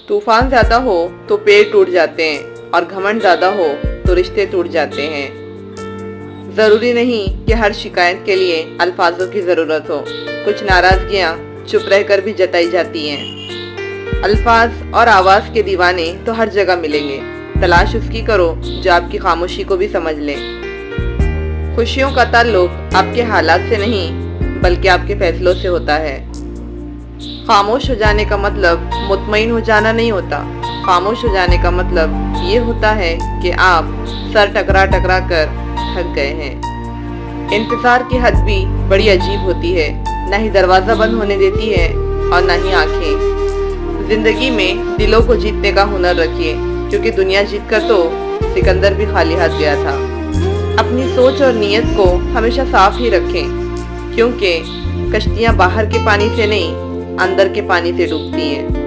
तूफान ज्यादा हो तो पेड़ टूट जाते हैं और घमंड ज्यादा हो तो रिश्ते टूट जाते हैं। जरूरी नहीं कि हर शिकायत के लिए अल्फाजों की जरूरत हो। कुछ नाराजगियां चुप रहकर भी जताई जाती हैं। अल्फाज और आवाज के दीवाने तो हर जगह मिलेंगे। तलाश उसकी करो जो आपकी खामोशी को भी समझ ले। खुशियों का ताल्लुक आपके हालात से नहीं बल्कि आपके फैसलों से होता है। खामोश हो जाने का मतलब मुतमईन हो जाना नहीं होता। खामोश हो जाने का मतलब ये होता है कि आप सर टकरा टकरा कर थक गए हैं। इंतजार की हद भी बड़ी अजीब होती है। ना ही दरवाजा बंद होने देती है और ना ही आंखें। जिंदगी में दिलों को जीतने का हुनर रखिए, क्योंकि दुनिया जीत कर तो सिकंदर भी खाली हाथ गया था। अपनी सोच और नीयत को हमेशा साफ ही रखें, क्योंकि कश्तियां बाहर के पानी से नहीं अंदर के पानी से डूबती हैं।